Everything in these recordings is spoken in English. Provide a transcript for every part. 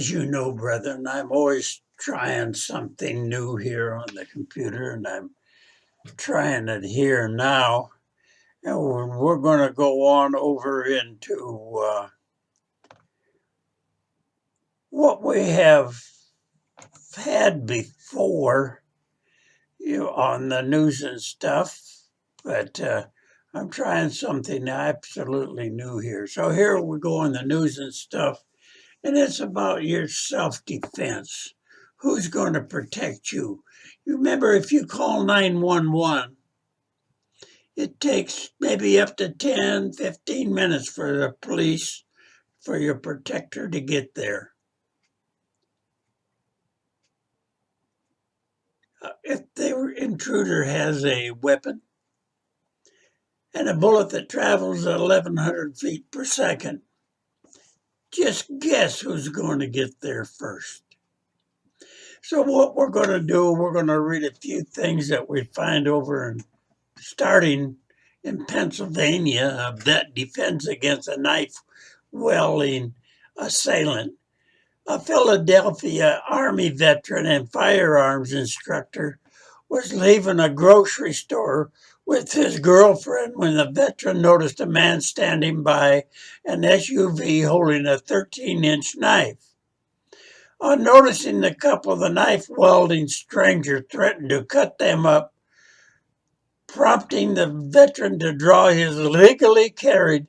As you know, brethren, I'm always trying something new here on the computer, and I'm trying it here now. And we're going to go on over into what we have had before, on the news and stuff. But I'm trying something absolutely new here. So here we go on the news and stuff. And it's about your self defense. Who's going to protect you? You remember, if you call 911, it takes maybe up to 10, 15 minutes for the police, for your protector to get there. If the intruder has a weapon and a bullet that travels at 1,100 feet per second, just guess who's going to get there first. So what we're going to do, we're going to read a few things that we find over in starting in Pennsylvania, that defense against a knife-wielding assailant. A Philadelphia Army veteran and firearms instructor was leaving a grocery store with his girlfriend when the veteran noticed a man standing by an SUV holding a 13-inch knife. On noticing the couple, the knife-wielding stranger threatened to cut them up, prompting the veteran to draw his legally carried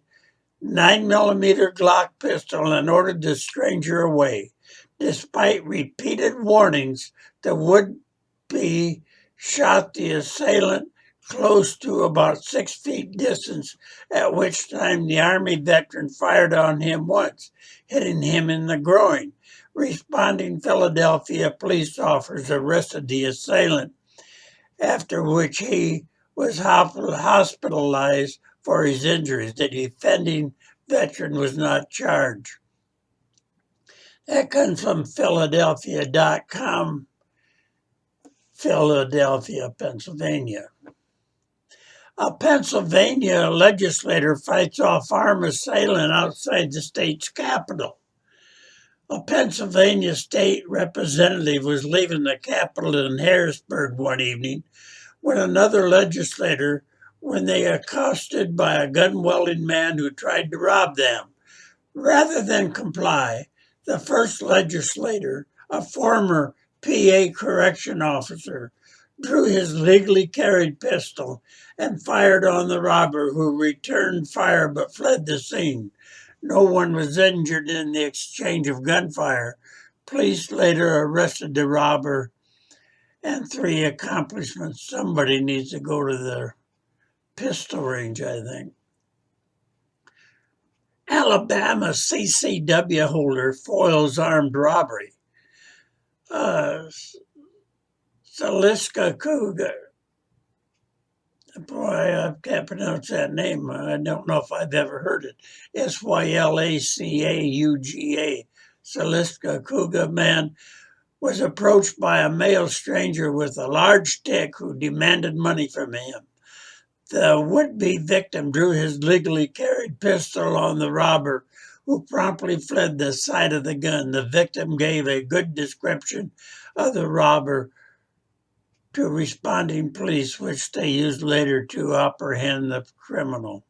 9mm Glock pistol and ordered the stranger away. Despite repeated warnings, the would-be shot the assailant close to about 6 feet distance, at which time the Army veteran fired on him once, hitting him in the groin. Responding Philadelphia police officers arrested the assailant, after which he was hospitalized for his injuries. The defending veteran was not charged. That comes from Philadelphia.com, Philadelphia, Pennsylvania. A Pennsylvania legislator fights off armed assailant outside the state's capital. A Pennsylvania state representative was leaving the Capitol in Harrisburg one evening when another legislator, when they accosted by a gun-wielding man who tried to rob them. Rather than comply, the first legislator, a former PA correction officer, drew his legally carried pistol and fired on the robber, who returned fire but fled the scene. No one was injured in the exchange of gunfire. Police later arrested the robber and 3 accomplishments. Somebody needs to go to the pistol range, I think. Alabama CCW holder foils armed robbery. Saliska Cougar. Boy, I can't pronounce that name. I don't know if I've ever heard it. Sylacauga. Saliska Cougar man was approached by a male stranger with a large stick who demanded money from him. The would-be victim drew his legally carried pistol on the robber, who promptly fled the sight of the gun. The victim gave a good description of the robber to responding police, which they used later to apprehend the criminal.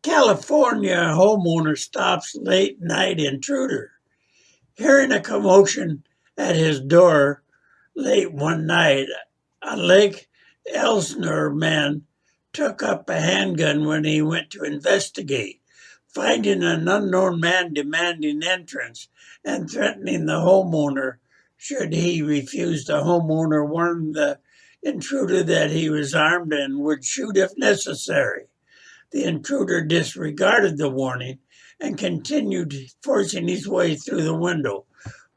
California homeowner stops late-night intruder. Hearing a commotion at his door late one night, a Lake Elsinore man took up a handgun when he went to investigate. Finding an unknown man demanding entrance and threatening the homeowner should he refuse, the homeowner warned the intruder that he was armed and would shoot if necessary. The intruder disregarded the warning and continued forcing his way through the window,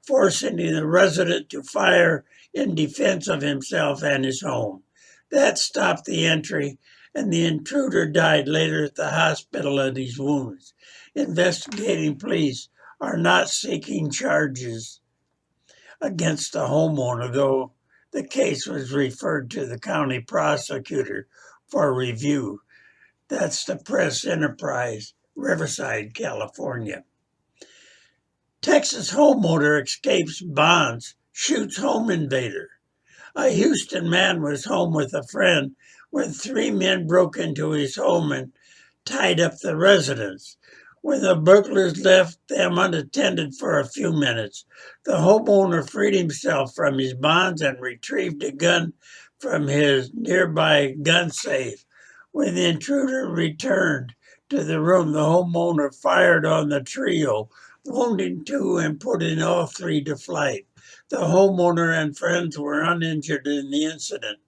forcing the resident to fire in defense of himself and his home. That stopped the entry, and the intruder died later at the hospital of his wounds. Investigating police are not seeking charges against the homeowner, though the case was referred to the county prosecutor for review. That's the Press Enterprise Riverside, California. Texas homeowner escapes bonds, shoots home invader. A Houston man was home with a friend when three men broke into his home and tied up the residents. When the burglars left them unattended for a few minutes, the homeowner freed himself from his bonds and retrieved a gun from his nearby gun safe. When the intruder returned to the room, the homeowner fired on the trio, wounding two and putting all three to flight. The homeowner and friends were uninjured in the incident.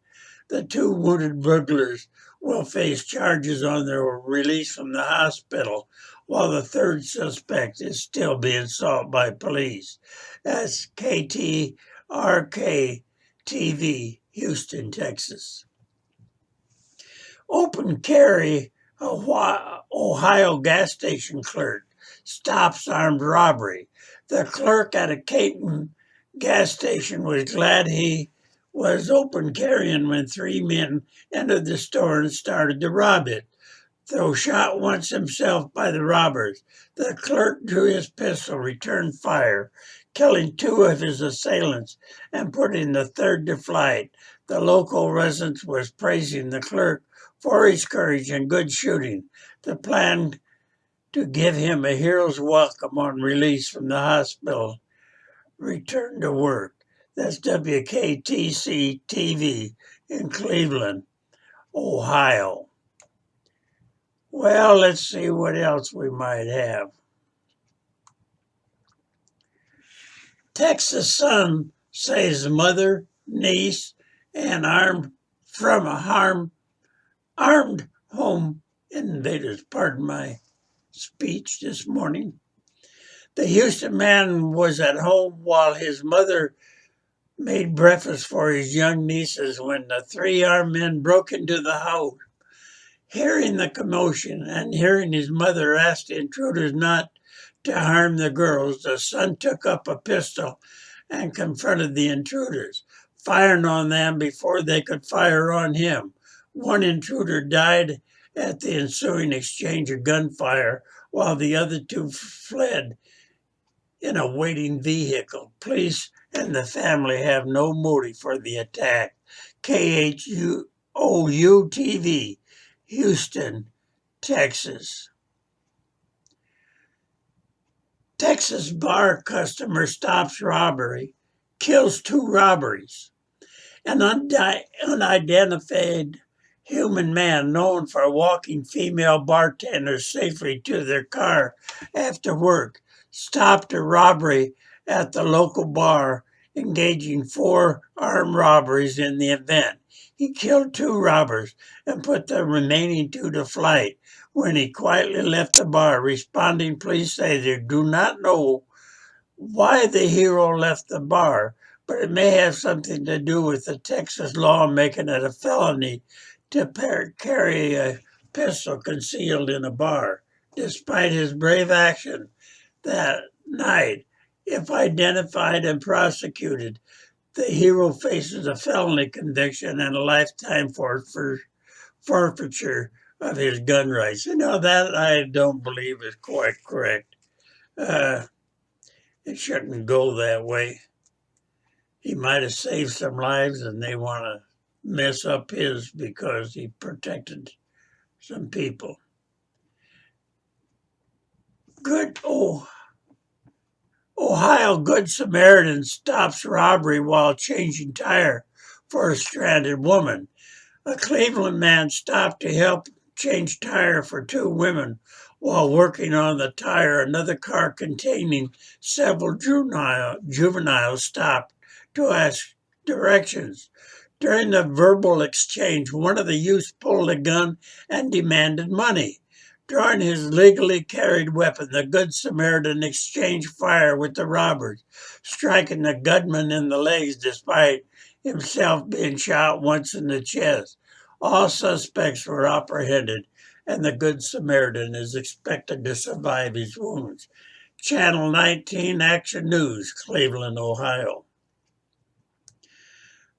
The two wounded burglars will face charges on their release from the hospital, while the third suspect is still being sought by police. That's KTRK TV, Houston, Texas. Open carry, Ohio gas station clerk stops armed robbery. The clerk at a Caton gas station was glad he was open carrying when three men entered the store and started to rob it. Though shot once himself by the robbers, the clerk drew his pistol, returned fire, killing two of his assailants and putting the third to flight. The local resident was praising the clerk for his courage and good shooting. The plan to give him a hero's welcome on release from the hospital returned to work. That's WKTC TV in Cleveland, Ohio. Well, let's see what else we might have. Texas son saves mother, niece, and armed home invaders. Pardon my speech this morning. The Houston man was at home while his mother made breakfast for his young nieces when the three armed men broke into the house. Hearing the commotion and hearing his mother ask the intruders not to harm the girls, the son took up a pistol and confronted the intruders, firing on them before they could fire on him. One intruder died at the ensuing exchange of gunfire, while the other two fled in a waiting vehicle. Police and the family have no motive for the attack. KHOU TV, Houston, Texas. Texas bar customer stops robbery, kills two robberies. An unidentified human man known for walking female bartenders safely to their car after work stopped a robbery at the local bar, engaging 4 armed robberies in the event. He killed 2 robbers and put the remaining 2 to flight. When he quietly left the bar, responding police say they do not know why the hero left the bar, but it may have something to do with the Texas law making it a felony to carry a pistol concealed in a bar. Despite his brave action that night, if identified and prosecuted, the hero faces a felony conviction and a lifetime forfeiture of his gun rights. That I don't believe is quite correct. It shouldn't go that way. He might have saved some lives and they want to mess up his because he protected some people. Ohio Good Samaritan stops robbery while changing tire for a stranded woman. A Cleveland man stopped to help change tire for 2 women while working on the tire. Another car containing several juveniles stopped to ask directions. During the verbal exchange, one of the youths pulled a gun and demanded money. Drawing his legally carried weapon, the Good Samaritan exchanged fire with the robbers, striking the gunman in the legs despite himself being shot once in the chest. All suspects were apprehended, and the Good Samaritan is expected to survive his wounds. Channel 19 Action News, Cleveland, Ohio.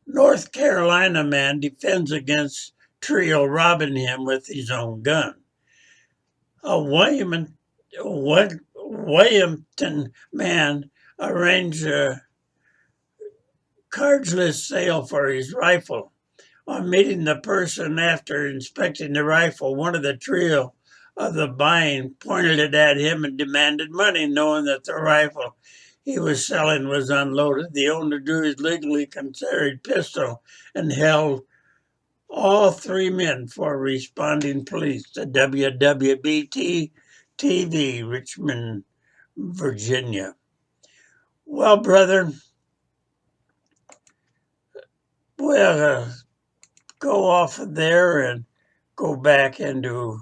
North Carolina man defends against trio robbing him with his own gun. A Wilmington man arranged a cardless sale for his rifle. On meeting the person after inspecting the rifle, one of the trio of the buying pointed it at him and demanded money, knowing that the rifle he was selling was unloaded. The owner drew his legally carried pistol and held all three men for responding police to WWBT TV, Richmond, Virginia. Well, brother, we'll go off of there and go back into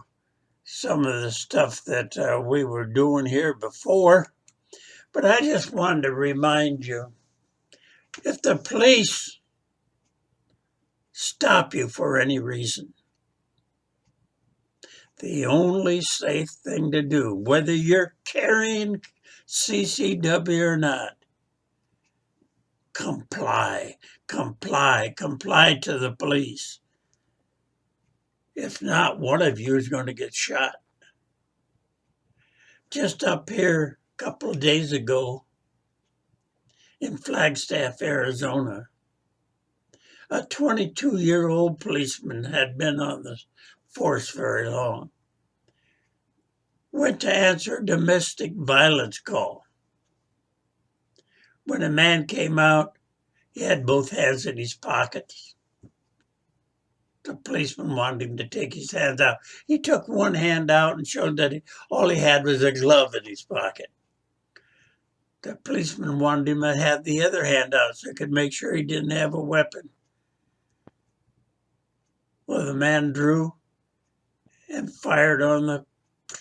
some of the stuff that we were doing here before. But I just wanted to remind you, if the police stop you for any reason, the only safe thing to do, whether you're carrying CCW or not, comply to the police. If not, one of you is going to get shot. Just up here a couple of days ago in Flagstaff, Arizona, a 22-year-old policeman had been on the force very long. Went to answer a domestic violence call. When a man came out, he had both hands in his pockets. The policeman wanted him to take his hands out. He took one hand out and showed that all he had was a glove in his pocket. The policeman wanted him to have the other hand out so he could make sure he didn't have a weapon. Well, the man drew and fired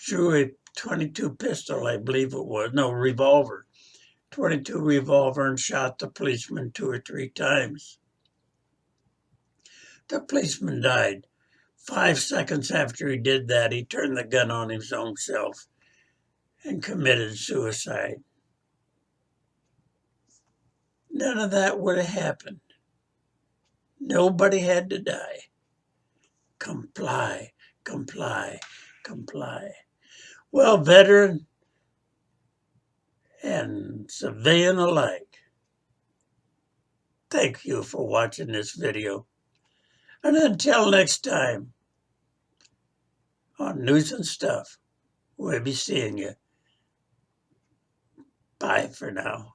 drew a .22 pistol, I believe it was. No, revolver. .22 revolver, and shot the policeman 2 or 3 times. The policeman died. 5 seconds after he did that, he turned the gun on his own self and committed suicide. None of that would have happened. Nobody had to die. Comply. Well, veteran and civilian alike, thank you for watching this video. And until next time on News and Stuff, we'll be seeing you. Bye for now.